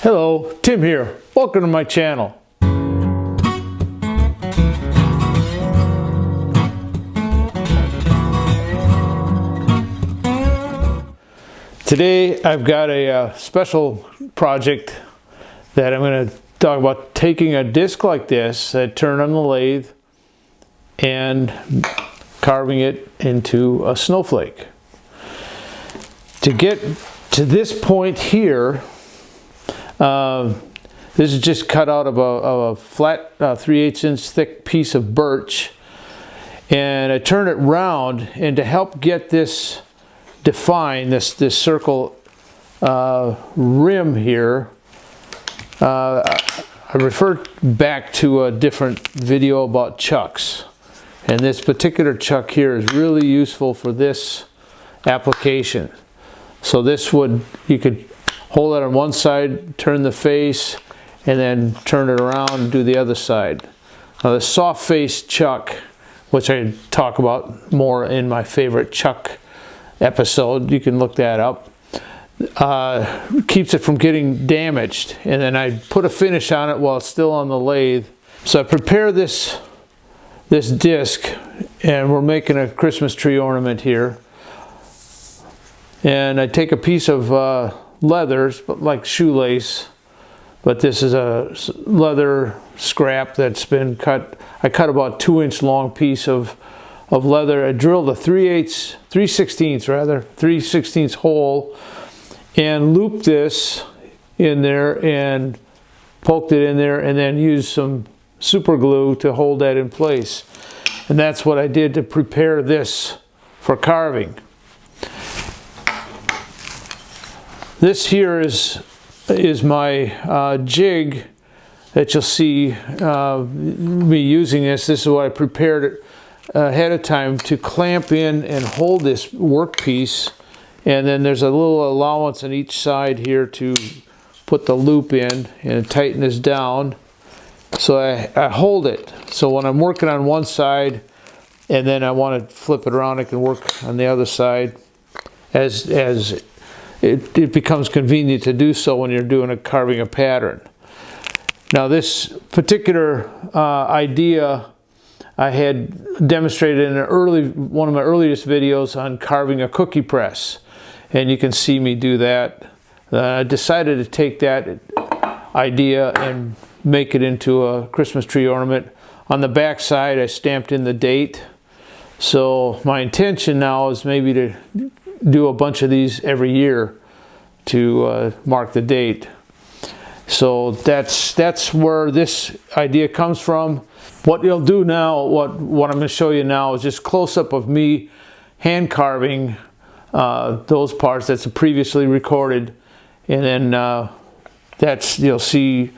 Hello, Tim here. Welcome to my channel. Today I've got a special project that I'm going to talk about, taking a disc like this that turn on the lathe and carving it into a snowflake. To get to this point here, this is just cut out of a flat 3/8 inch thick piece of birch, and I turn it round, and to help get this defined, this circle rim here, I refer back to a different video about chucks, and this particular chuck here is really useful for this application. So this would, you could hold it on one side, turn the face, and then turn it around and do the other side. Now the soft face chuck, which I talk about more in my favorite chuck episode, you can look that up, keeps it from getting damaged. And then I put a finish on it while it's still on the lathe. So I prepare this disc, and we're making a Christmas tree ornament here. And I take a piece of leathers, but like shoelace, but this is a leather scrap that's been cut. I cut about 2-inch long piece of leather. I drilled a 3/16 hole and looped this in there and poked it in there, and then used some super glue to hold that in place. And that's what I did to prepare this for carving. This here is my jig that you'll see me using this. This is what I prepared it ahead of time to clamp in and hold this workpiece. And then there's a little allowance on each side here to put the loop in and tighten this down. So I hold it. So when I'm working on one side and then I want to flip it around, I can work on the other side as it becomes convenient to do so when you're doing carving a pattern. Now this particular idea I had demonstrated in one of my earliest videos on carving a cookie press, and you can see me do that. I decided to take that idea and make it into a Christmas tree ornament. On the back side I stamped in the date. So my intention now is maybe to do a bunch of these every year to mark the date. So that's where this idea comes from. What you'll do now, what I'm going to show you now, is just close up of me hand carving those parts. That's previously recorded, and then you'll see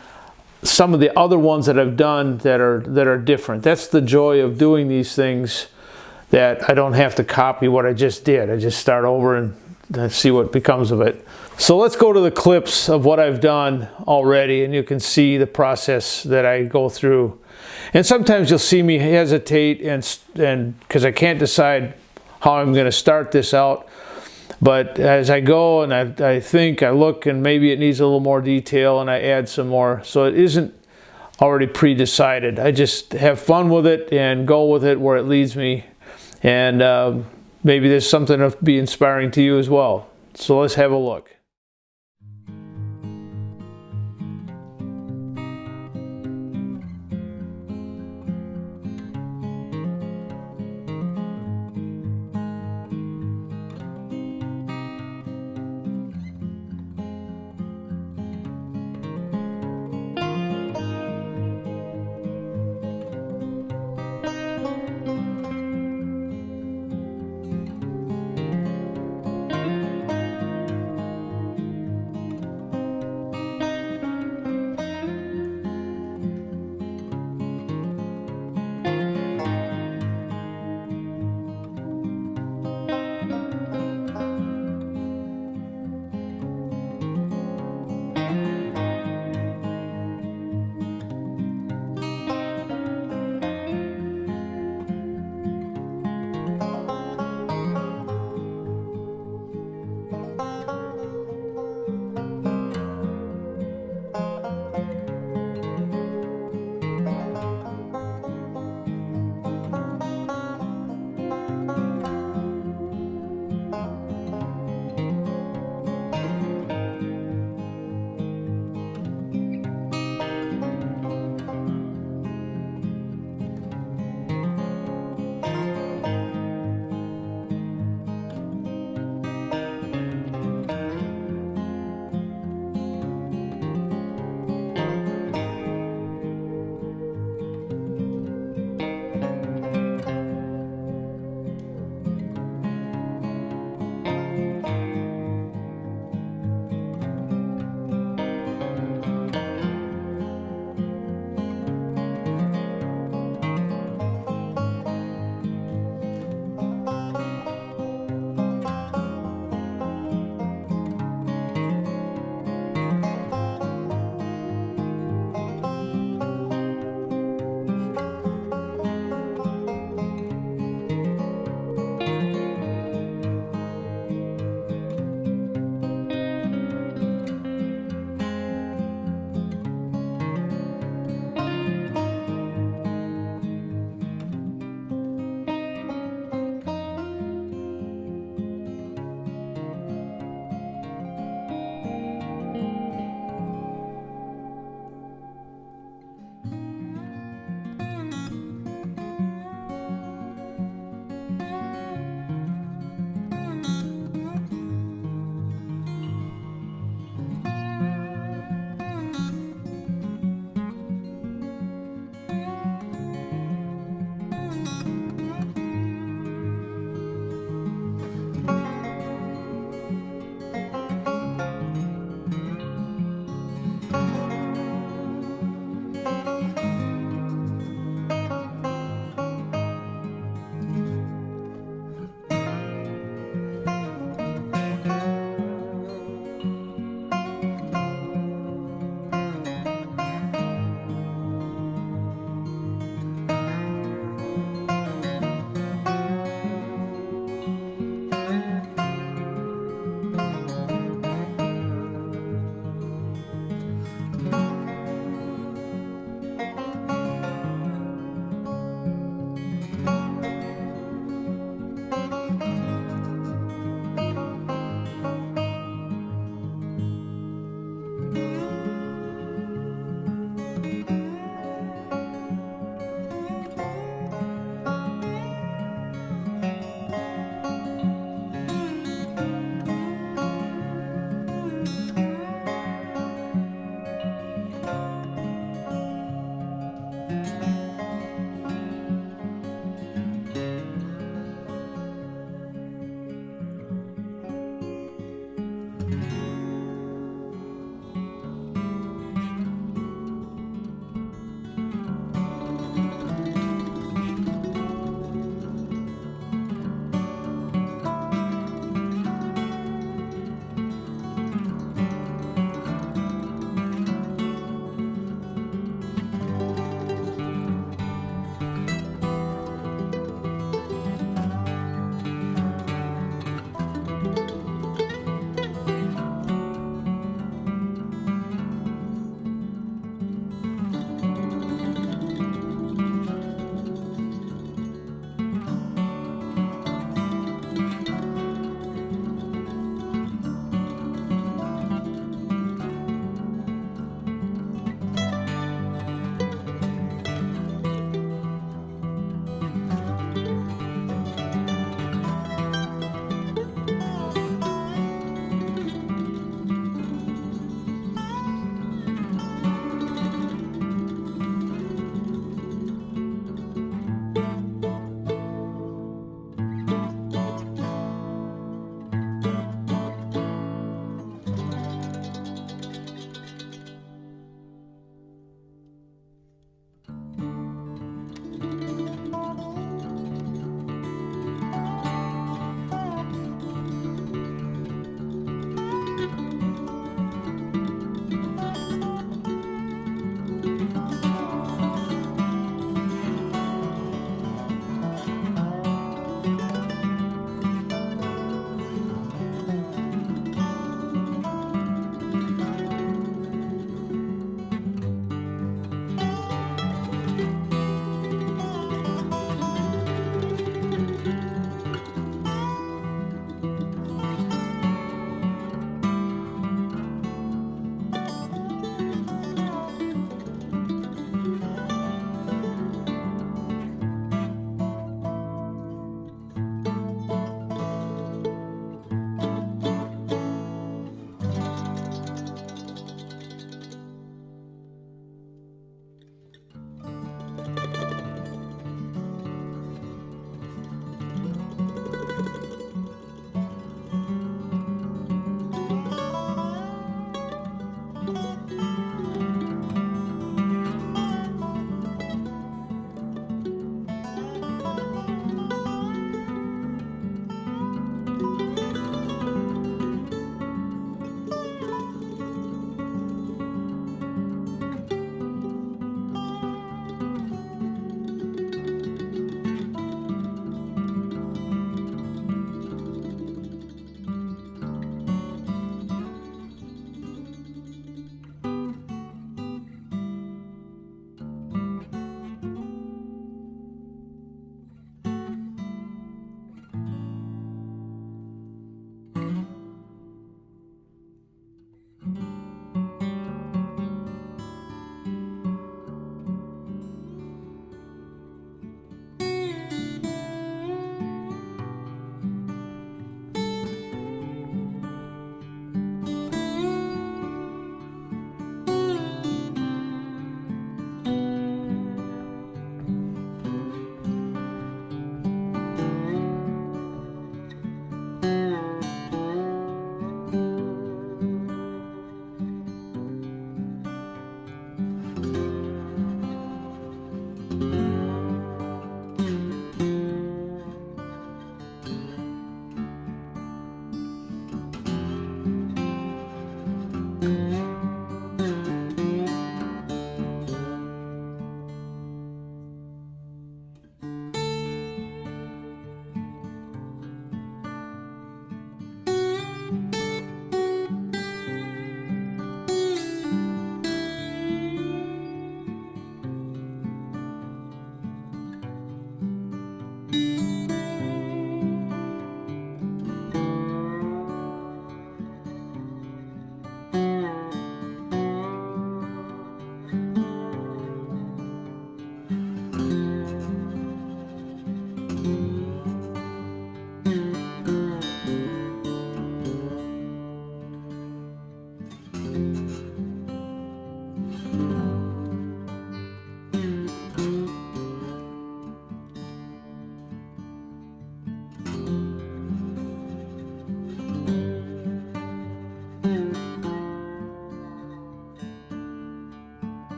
some of the other ones that I've done that are different. That's the joy of doing these things, that I don't have to copy what I just did. I just start over and see what becomes of it. So let's go to the clips of what I've done already, and you can see the process that I go through. And sometimes you'll see me hesitate and because I can't decide how I'm going to start this out. But as I go and I think, I look, and maybe it needs a little more detail, and I add some more. So it isn't already pre-decided. I just have fun with it and go with it where it leads me. And maybe there's something to be inspiring to you as well. So let's have a look.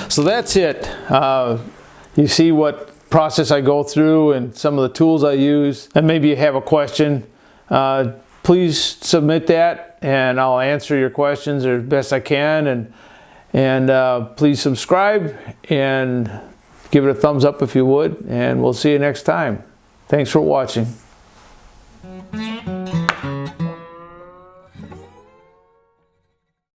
So that's it. You see what process I go through and some of the tools I use, and maybe you have a question. Please submit that and I'll answer your questions as best I can, and please subscribe and give it a thumbs up if you would, and we'll see you next time. Thanks for watching.